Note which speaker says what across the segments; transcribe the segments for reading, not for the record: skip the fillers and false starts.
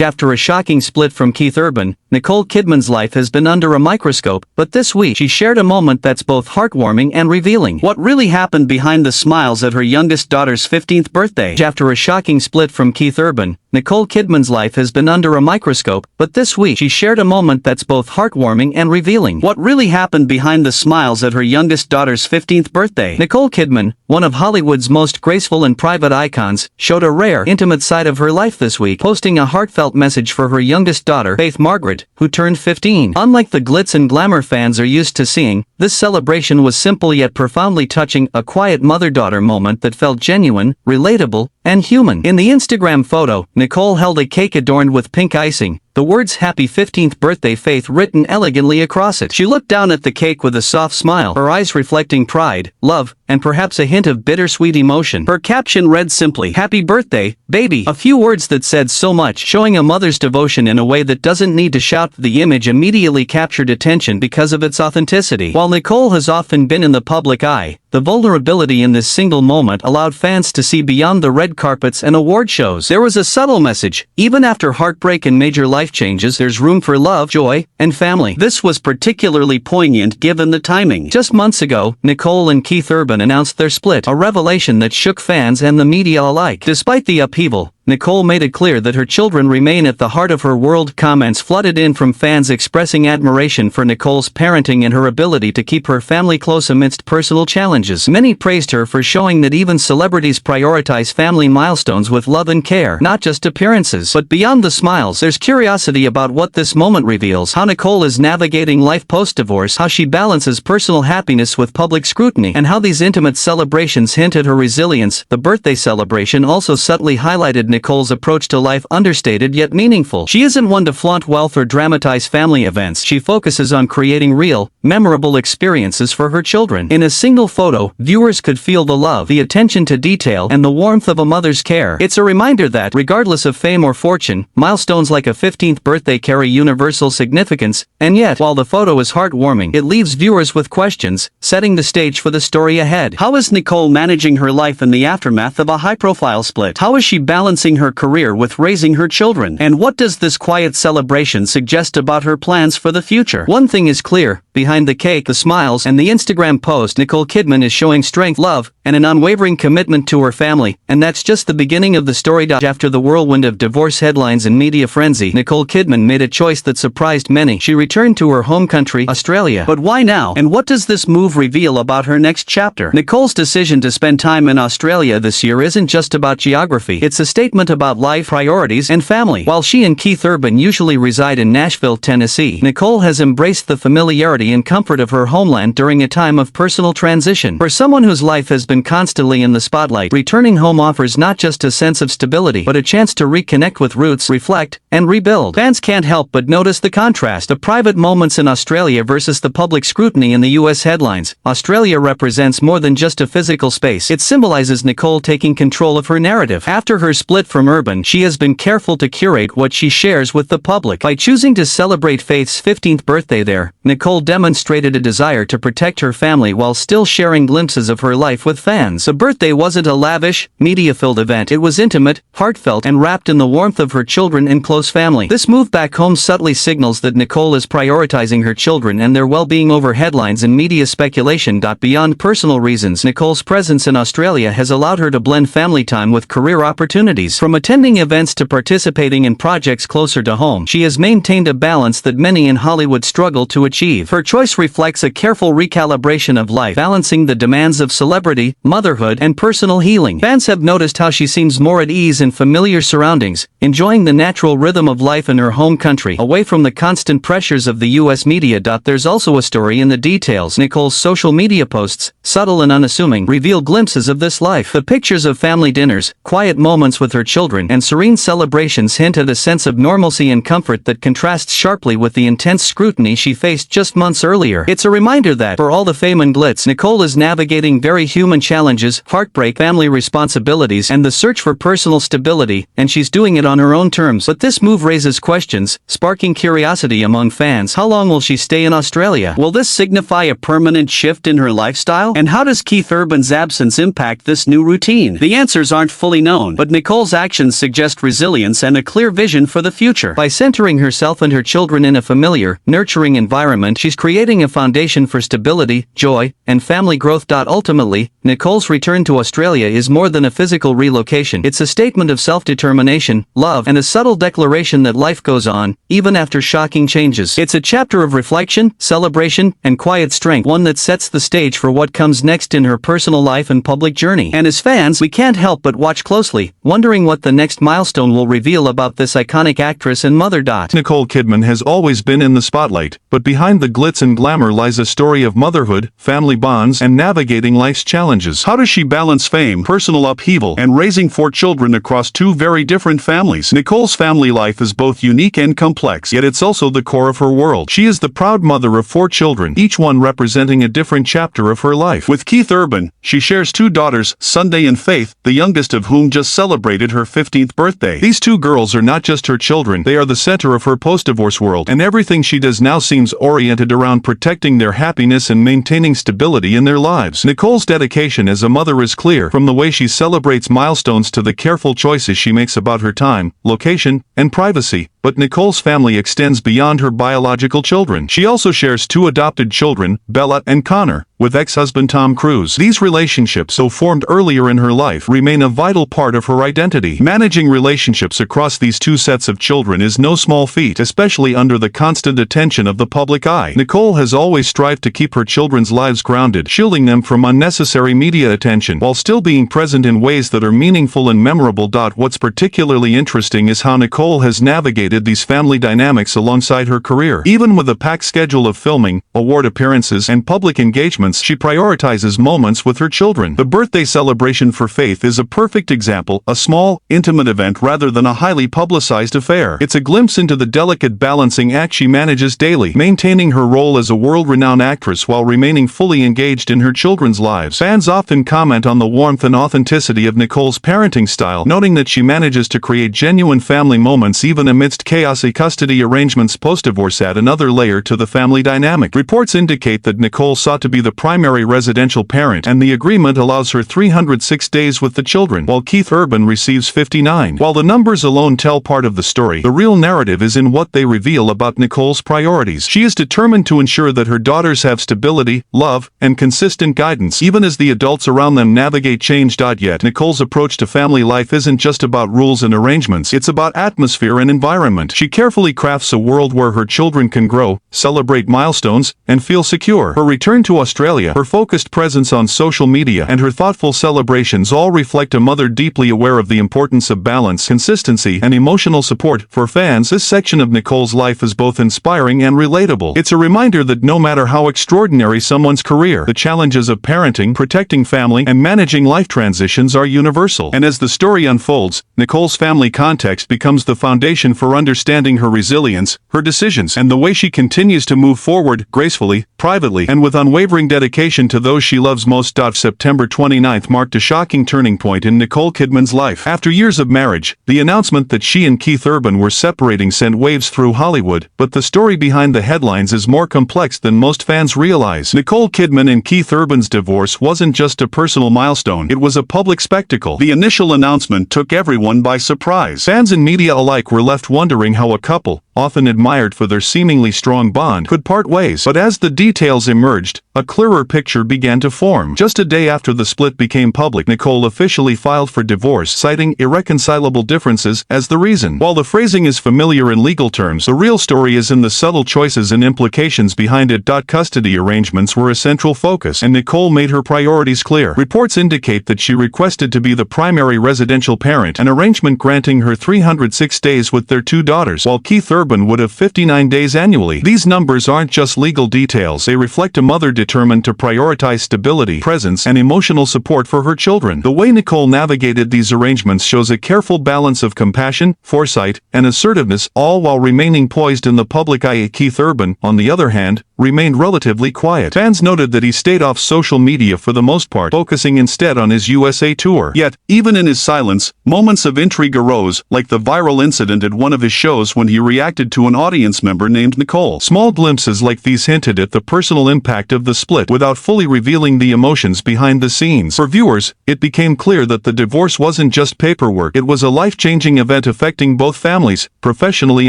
Speaker 1: After a shocking split from Keith Urban, Nicole Kidman's life has been under a microscope, but this week she shared a moment that's both heartwarming and revealing. What really happened behind the smiles at her youngest daughter's 15th birthday? After a shocking split from Keith Urban, Nicole Kidman's life has been under a microscope, but this week she shared a moment that's both heartwarming and revealing. What really happened behind the smiles at her youngest daughter's 15th birthday? Nicole Kidman, one of Hollywood's most graceful and private icons, showed a rare, intimate side of her life this week, posting a heartfelt message for her youngest daughter, Faith Margaret, who turned 15. Unlike the glitz and glamour fans are used to seeing, this celebration was simple yet profoundly touching, a quiet mother-daughter moment that felt genuine, relatable, and human. In the Instagram photo, Nicole held a cake adorned with pink icing, the words "Happy 15th Birthday Faith" written elegantly across it. She looked down at the cake with a soft smile, her eyes reflecting pride, love, and perhaps a hint of bittersweet emotion. Her caption read simply, "Happy birthday, baby," a few words that said so much, showing a mother's devotion in a way that doesn't need to shout. The image immediately captured attention because of its authenticity. While Nicole has often been in the public eye, the vulnerability in this single moment allowed fans to see beyond the red carpets and award shows. There was a subtle message: even after heartbreak and major life changes, there's room for love, joy, and family. This was particularly poignant given the timing. Just months ago, Nicole and Keith Urban announced their split, a revelation that shook fans and the media alike. Despite the upheaval, Nicole made it clear that her children remain at the heart of her world. Comments flooded in from fans expressing admiration for Nicole's parenting and her ability to keep her family close amidst personal challenges. Many praised her for showing that even celebrities prioritize family milestones with love and care, not just appearances. But beyond the smiles, there's curiosity about what this moment reveals: how Nicole is navigating life post-divorce, how she balances personal happiness with public scrutiny, and how these intimate celebrations hint at her resilience. The birthday celebration also subtly highlighted Nicole's approach to life, understated yet meaningful. She isn't one to flaunt wealth or dramatize family events. She focuses on creating real, memorable experiences for her children. In a single photo, viewers could feel the love, the attention to detail, and the warmth of a mother's care. It's a reminder that, regardless of fame or fortune, milestones like a 15th birthday carry universal significance, and yet, while the photo is heartwarming, it leaves viewers with questions, setting the stage for the story ahead. How is Nicole managing her life in the aftermath of a high-profile split? How is she balancing her career with raising her children? And what does this quiet celebration suggest about her plans for the future? One thing is clear: behind the cake, the smiles, and the Instagram post, Nicole Kidman is showing strength, love, and an unwavering commitment to her family, and that's just the beginning of the story. After the whirlwind of divorce headlines and media frenzy, Nicole Kidman made a choice that surprised many. She returned to her home country, Australia. But why now? And what does this move reveal about her next chapter? Nicole's decision to spend time in Australia this year isn't just about geography. It's a statement about life, priorities, and family. While she and Keith Urban usually reside in Nashville, Tennessee, Nicole has embraced the familiarity and comfort of her homeland during a time of personal transition. For someone whose life has been constantly in the spotlight, returning home offers not just a sense of stability, but a chance to reconnect with roots, reflect, and rebuild. Fans can't help but notice the contrast: the private moments in Australia versus the public scrutiny in the U.S. headlines. Australia represents more than just a physical space. It symbolizes Nicole taking control of her narrative. After her split from Urban, she has been careful to curate what she shares with the public. By choosing to celebrate Faith's 15th birthday there, Nicole demonstrated a desire to protect her family while still sharing glimpses of her life with fans. The birthday wasn't a lavish, media-filled event. It was intimate, heartfelt, and wrapped in the warmth of her children and close family. This move back home subtly signals that Nicole is prioritizing her children and their well-being over headlines and media speculation. Beyond personal reasons, Nicole's presence in Australia has allowed her to blend family time with career opportunities. From attending events to participating in projects closer to home, she has maintained a balance that many in Hollywood struggle to achieve. Her choice reflects a careful recalibration of life, balancing the demands of celebrity, motherhood, and personal healing. Fans have noticed how she seems more at ease in familiar surroundings, enjoying the natural rhythm of life in her home country, away from the constant pressures of the U.S. media. There's also a story in the details. Nicole's social media posts, subtle and unassuming, reveal glimpses of this life. The pictures of family dinners, quiet moments with her children, and serene celebrations hint at a sense of normalcy and comfort that contrasts sharply with the intense scrutiny she faced just months earlier. It's a reminder that, for all the fame and glitz, Nicole is navigating very human challenges: heartbreak, family responsibilities, and the search for personal stability, and she's doing it on her own terms. But this move raises questions, sparking curiosity among fans. How long will she stay in Australia? Will this signify a permanent shift in her lifestyle? And how does Keith Urban's absence impact this new routine? The answers aren't fully known, but Nicole's Nicole's actions suggest resilience and a clear vision for the future. By centering herself and her children in a familiar, nurturing environment, she's creating a foundation for stability, joy, and family growth. Ultimately, Nicole's return to Australia is more than a physical relocation. It's a statement of self-determination, love, and a subtle declaration that life goes on, even after shocking changes. It's a chapter of reflection, celebration, and quiet strength, one that sets the stage for what comes next in her personal life and public journey. And as fans, we can't help but watch closely, wondering what the next milestone will reveal about this iconic actress and mother.
Speaker 2: Nicole Kidman has always been in the spotlight, but behind the glitz and glamour lies a story of motherhood, family bonds, and navigating life's challenges. How does she balance fame, personal upheaval, and raising 4 children across 2 very different families? Nicole's family life is both unique and complex, yet it's also the core of her world. She is the proud mother of 4 children, each one representing a different chapter of her life. With Keith Urban, she shares 2 daughters, Sunday and Faith, the youngest of whom just celebrated her 15th birthday. These 2 girls are not just her children, they are the center of her post-divorce world, and everything she does now seems oriented around protecting their happiness and maintaining stability in their lives. Nicole's dedication as a mother is clear, from the way she celebrates milestones to the careful choices she makes about her time, location, and privacy. But Nicole's family extends beyond her biological children. She also shares 2 adopted children, Bella and Connor, with ex-husband Tom Cruise. These relationships, so formed earlier in her life, remain a vital part of her identity. Managing relationships across these 2 sets of children is no small feat, especially under the constant attention of the public eye. Nicole has always strived to keep her children's lives grounded, shielding them from unnecessary media attention, while still being present in ways that are meaningful and memorable. What's particularly interesting is how Nicole has navigated these family dynamics alongside her career. Even with a packed schedule of filming, award appearances, and public engagements, she prioritizes moments with her children. The birthday celebration for Faith is a perfect example, a small, intimate event rather than a highly publicized affair. It's a glimpse into the delicate balancing act she manages daily, maintaining her role as a world-renowned actress while remaining fully engaged in her children's lives. Fans often comment on the warmth and authenticity of Nicole's parenting style, noting that she manages to create genuine family moments even amidst chaos. Custody arrangements post-divorce add another layer to the family dynamic. Reports indicate that Nicole sought to be the primary residential parent, and the agreement allows her 306 days with the children, while Keith Urban receives 59. While the numbers alone tell part of the story, the real narrative is in what they reveal about Nicole's priorities. She is determined to ensure that her daughters have stability, love, and consistent guidance, even as the adults around them navigate change. Yet, Nicole's approach to family life isn't just about rules and arrangements, it's about atmosphere and environment. She carefully crafts a world where her children can grow, celebrate milestones, and feel secure. Her return to Australia, her focused presence on social media, and her thoughtful celebrations all reflect a mother deeply aware of the importance of balance, consistency, and emotional support. For fans, this section of Nicole's life is both inspiring and relatable. It's a reminder that no matter how extraordinary someone's career, the challenges of parenting, protecting family, and managing life transitions are universal. And as the story unfolds, Nicole's family context becomes the foundation for understanding her resilience, her decisions, and the way she continues to move forward, gracefully, privately, and with unwavering dedication to those she loves most. September 29 marked a shocking turning point in Nicole Kidman's life. After years of marriage, the announcement that she and Keith Urban were separating sent waves through Hollywood, but the story behind the headlines is more complex than most fans realize. Nicole Kidman and Keith Urban's divorce wasn't just a personal milestone, it was a public spectacle. The initial announcement took everyone by surprise. Fans and media alike were left wondering how a couple, often admired for their seemingly strong bond, could part ways. But as the details emerged, a clearer picture began to form. Just a day after the split became public, Nicole officially filed for divorce, citing irreconcilable differences as the reason. While the phrasing is familiar in legal terms, the real story is in the subtle choices and implications behind it. Custody arrangements were a central focus, and Nicole made her priorities clear. Reports indicate that she requested to be the primary residential parent, an arrangement granting her 306 days with their 2 daughters, while Keith Urban would have 59 days annually. These numbers aren't just legal details, they reflect a mother determined to prioritize stability, presence, and emotional support for her children. The way Nicole navigated these arrangements shows a careful balance of compassion, foresight, and assertiveness, all while remaining poised in the public eye. Keith Urban, on the other hand, remained relatively quiet. Fans noted that he stayed off social media for the most part, focusing instead on his USA tour. Yet, even in his silence, moments of intrigue arose, like the viral incident at one of his shows when he reacted to an audience member named Nicole. Small glimpses like these hinted at the personal impact of the split without fully revealing the emotions behind the scenes. For viewers, it became clear that the divorce wasn't just paperwork, it was a life-changing event affecting both families, professionally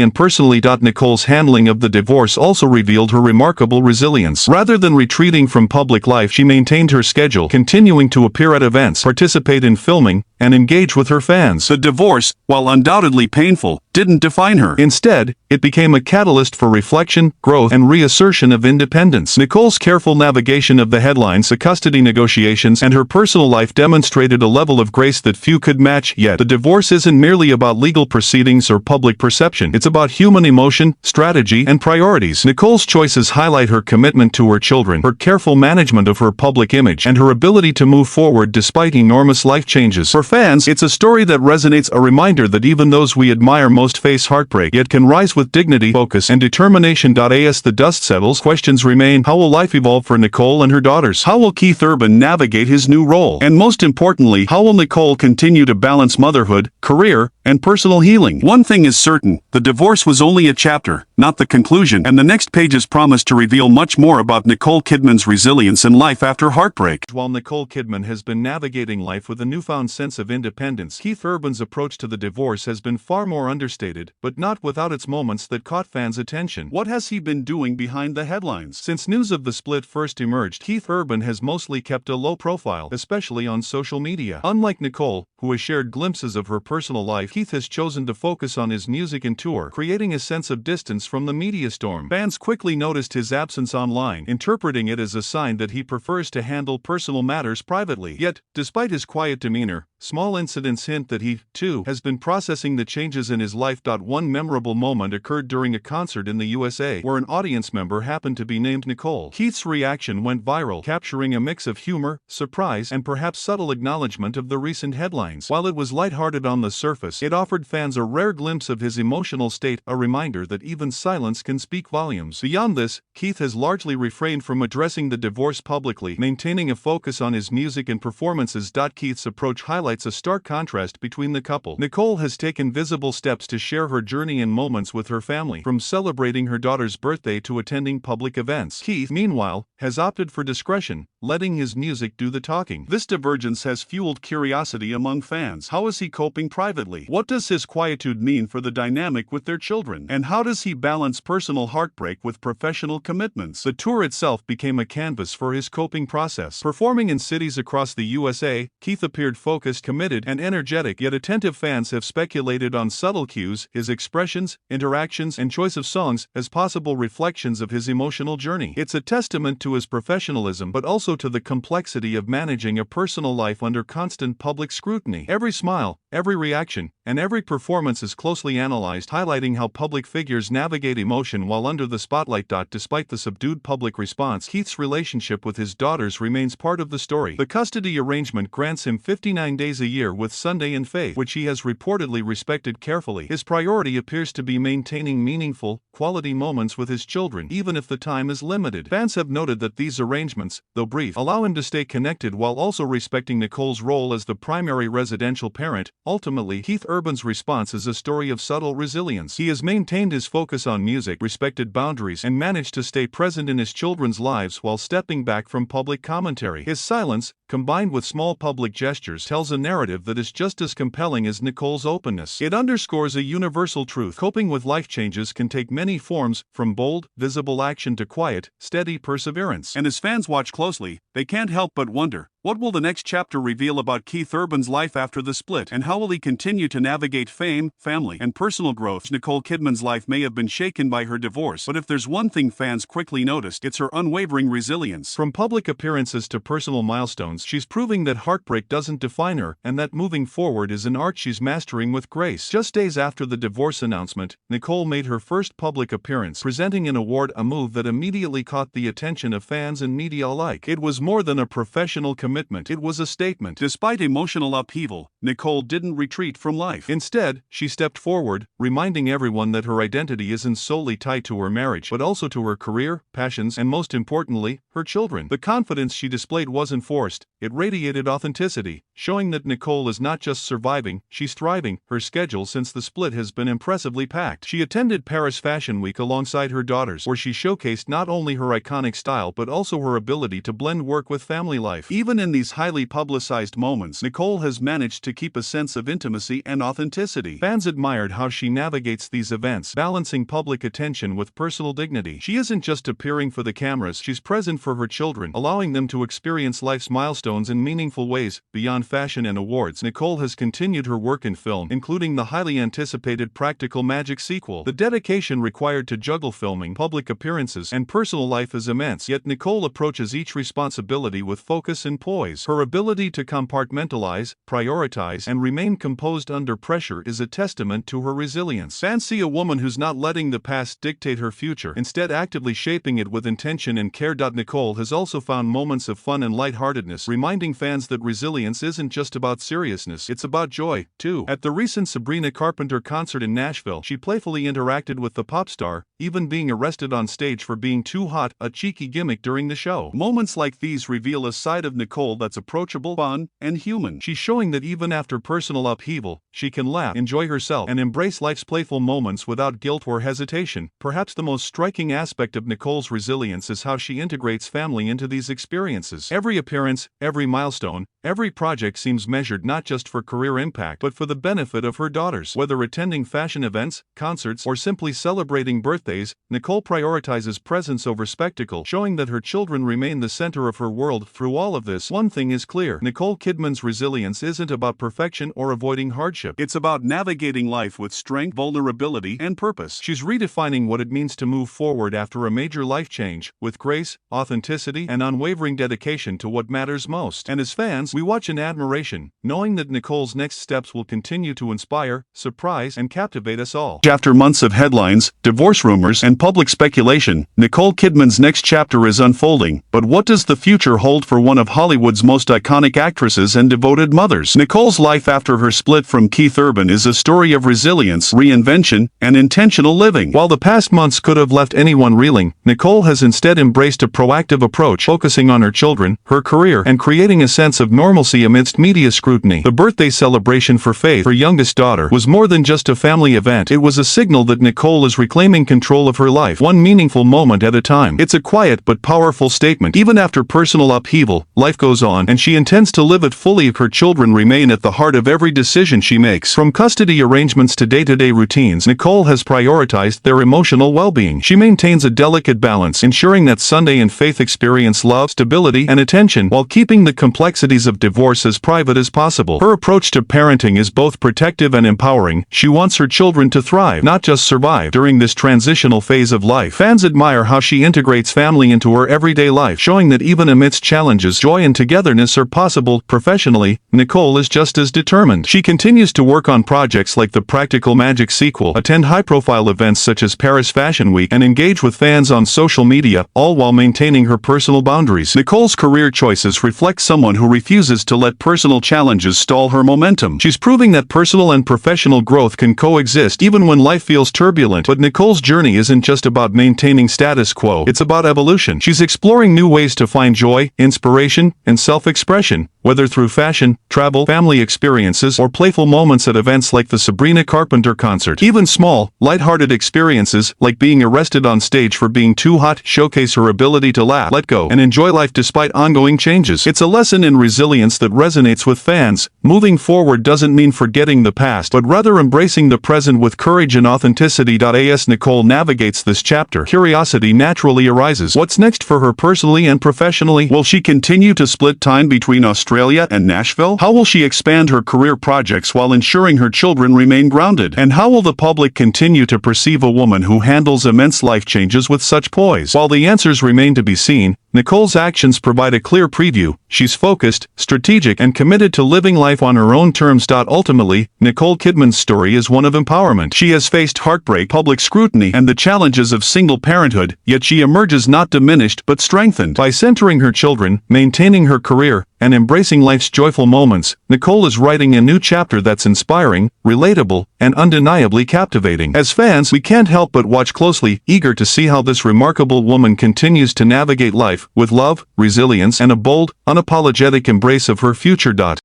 Speaker 2: and personally. Nicole's handling of the divorce also revealed her remarkable resilience. Rather than retreating from public life, she maintained her schedule, continuing to appear at events, participate in filming, and engage with her fans. The divorce, while undoubtedly painful, didn't define her. Instead, it became a catalyst for reflection, growth, and reassertion of independence. Nicole's careful navigation of the headlines, the custody negotiations, and her personal life demonstrated a level of grace that few could match. Yet, the divorce isn't merely about legal proceedings or public perception. It's about human emotion, strategy, and priorities. Nicole's choices highlight her commitment to her children, her careful management of her public image, and her ability to move forward despite enormous life changes. For fans, it's a story that resonates, a reminder that even those we admire most face heartbreak, yet can rise with dignity, focus, and determination. As the dust settles, questions remain. How will life evolve for Nicole and her daughters? How will Keith Urban navigate his new role? And most importantly, how will Nicole continue to balance motherhood, career, and personal healing? One thing is certain, the divorce was only a chapter, not the conclusion, and the next pages promise to reveal much more about Nicole Kidman's resilience and life after heartbreak. While Nicole Kidman has been navigating life with a newfound sense of independence, Keith Urban's approach to the divorce has been far more understated, but not without its moments that caught fans' attention. What has he been doing behind the headlines? Since news of the split first emerged, Keith Urban has mostly kept a low profile, especially on social media. Unlike Nicole, who has shared glimpses of her personal life, Keith has chosen to focus on his music and tour, creating a sense of distance from the media storm. Fans quickly noticed his absence online, interpreting it as a sign that he prefers to handle personal matters privately. Yet, despite his quiet demeanor, small incidents hint that he, too, has been processing the changes in his life. One memorable moment occurred during a concert in the USA, where an audience member happened to be named Nicole. Keith's reaction went viral, capturing a mix of humor, surprise, and perhaps subtle acknowledgement of the recent headlines. While it was lighthearted on the surface, it offered fans a rare glimpse of his emotional state, a reminder that even silence can speak volumes. Beyond this, Keith has largely refrained from addressing the divorce publicly, maintaining a focus on his music and performances. Keith's approach highlights a stark contrast between the couple. Nicole has taken visible steps to share her journey and moments with her family, from celebrating her daughter's birthday to attending public events. Keith, meanwhile, has opted for discretion, letting his music do the talking. This divergence has fueled curiosity among fans. How is he coping privately? What does his quietude mean for the dynamic with their children? And how does he balance personal heartbreak with professional commitments? The tour itself became a canvas for his coping process. Performing in cities across the USA, Keith appeared focused, committed, and energetic, yet attentive fans have speculated on subtle cues, his expressions, interactions, and choice of songs as possible reflections of his emotional journey. It's a testament to his professionalism, but also to the complexity of managing a personal life under constant public scrutiny. Every smile, every reaction, and every performance is closely analyzed, highlighting how public figures navigate emotion while under the spotlight. Despite the subdued public response, Keith's relationship with his daughters remains part of the story. The custody arrangement grants him 59 days a year with Sunday and Faith, which he has reportedly respected carefully. His priority appears to be maintaining meaningful, quality moments with his children, even if the time is limited. Fans have noted that these arrangements, though brief, allow him to stay connected while also respecting Nicole's role as the primary residential parent. Ultimately, Keith Urban's response is a story of subtle resilience. He has maintained his focus on music, respected boundaries, and managed to stay present in his children's lives while stepping back from public commentary. His silence, combined with small public gestures, tells a narrative that is just as compelling as Nicole's openness. It underscores a universal truth: coping with life changes can take many forms, from bold, visible action to quiet, steady perseverance. And as fans watch closely, they can't help but wonder, what will the next chapter reveal about Keith Urban's life after the split, and how will he continue to navigate fame, family, and personal growth? Nicole Kidman's life may have been shaken by her divorce, but if there's one thing fans quickly noticed, it's her unwavering resilience. From public appearances to personal milestones, she's proving that heartbreak doesn't define her, and that moving forward is an art she's mastering with grace. Just days after the divorce announcement, Nicole made her first public appearance, presenting an award, a move that immediately caught the attention of fans and media alike. It was more than a professional commitment, it was a statement. Despite emotional upheaval, Nicole didn't retreat from life. Instead, she stepped forward, reminding everyone that her identity isn't solely tied to her marriage, but also to her career, passions, and most importantly, her children. The confidence she displayed wasn't forced, it radiated authenticity, showing that Nicole is not just surviving, she's thriving. Her schedule since the split has been impressively packed. She attended Paris Fashion Week alongside her daughters, where she showcased not only her iconic style but also her ability to blend work with family life. Even in these highly publicized moments, Nicole has managed to keep a sense of intimacy and authenticity. Fans admired how she navigates these events, balancing public attention with personal dignity. She isn't just appearing for the cameras, she's present for her children, allowing them to experience life's milestones in meaningful ways. Beyond fashion and awards, Nicole has continued her work in film, including the highly anticipated Practical Magic sequel. The dedication required to juggle filming, public appearances, and personal life is immense, yet Nicole approaches each responsibility with focus and poise. Her ability to compartmentalize, prioritize, and remain composed under pressure is a testament to her resilience. Fans see a woman who's not letting the past dictate her future, instead actively shaping it with intention and care. Nicole has also found moments of fun and lightheartedness, reminding fans that resilience isn't just about seriousness, it's about joy, too. At the recent Sabrina Carpenter concert in Nashville, she playfully interacted with the pop star, even being arrested on stage for being too hot, a cheeky gimmick during the show. Moments like these reveal a side of Nicole that's approachable, fun, and human. She's showing that even after personal upheaval, she can laugh, enjoy herself, and embrace life's playful moments without guilt or hesitation. Perhaps the most striking aspect of Nicole's resilience is how she integrates family into these experiences. Every appearance, every milestone, every project seems measured not just for career impact but for the benefit of her daughters. Whether attending fashion events, concerts, or simply celebrating birthdays, Nicole prioritizes presence over spectacle, showing that her children remain the center of her world. Through all of this, one thing is clear: Nicole Kidman's resilience isn't about perfection or avoiding hardship. It's about navigating life with strength, vulnerability, and purpose. She's redefining what it means to move forward after a major life change, with grace, authenticity, and unwavering dedication to what matters most. And as fans, we watch in admiration, knowing that Nicole's next steps will continue to inspire, surprise, and captivate us all. After months of headlines, divorce rumors, and public speculation, Nicole Kidman's next chapter is unfolding. But what does the future hold for one of Hollywood's most iconic actresses and devoted mothers? Nicole's life after her split from Keith Urban is a story of resilience, reinvention, and intentional living. While the past months could have left anyone reeling, Nicole has instead embraced a proactive approach, focusing on her children, her career, and creating a sense of normalcy amidst media scrutiny. The birthday celebration for Faith, her youngest daughter, was more than just a family event. It was a signal that Nicole is reclaiming control of her life, one meaningful moment at a time. It's a quiet but powerful statement. Even after personal upheaval, life goes on, and she intends to live it fully. Her children remain at the heart of every decision she makes. From custody arrangements to day-to-day routines, Nicole has prioritized their emotional well-being. She maintains a delicate balance, ensuring that Sunday and Faith experience love, stability, and attention, while keeping the complexities of divorce as private as possible. Her approach to parenting is both protective and empowering. She wants her children to thrive, not just survive. During this transitional phase of life, fans admire how she integrates family into her everyday life, showing that even amidst challenges, joy and togetherness are possible. Professionally, Nicole is just as determined. She continues to work on projects like the Practical Magic sequel, attend high-profile events such as Paris Fashion Week, and engage with fans on social media, all while maintaining her personal boundaries. Nicole's career choices reflect someone who refuses to let personal challenges stall her momentum. She's proving that personal and professional growth can coexist even when life feels turbulent. But Nicole's journey isn't just about maintaining status quo, it's about evolution. She's exploring new ways to find joy, inspiration, and self-expression, whether through fashion, travel, family experiences, or playful moments at events like the Sabrina Carpenter concert. Even small, lighthearted experiences, like being arrested on stage for being too hot, showcase her ability to laugh, let go, and enjoy life despite ongoing changes. It's a lesson in resilience that resonates with fans. Moving forward doesn't mean forgetting the past, but rather embracing the present with courage and authenticity. As Nicole navigates this chapter, curiosity naturally arises. What's next for her personally and professionally? Will she continue to split time between Australia and Nashville? How will she expand her career projects while ensuring her children remain grounded? And how will the public continue to perceive a woman who handles immense life changes with such poise? While the answers remain to be seen, Nicole's actions provide a clear preview. She's focused, strategic, and committed to living life on her own terms. Ultimately, Nicole Kidman's story is one of empowerment. She has faced heartbreak, public scrutiny, and the challenges of single parenthood, yet she emerges not diminished but strengthened. By centering her children, maintaining her career, and embracing life's joyful moments, Nicole is writing a new chapter that's inspiring, relatable, and undeniably captivating. As fans, we can't help but watch closely, eager to see how this remarkable woman continues to navigate life with love, resilience, and a bold, unapologetic embrace of her future.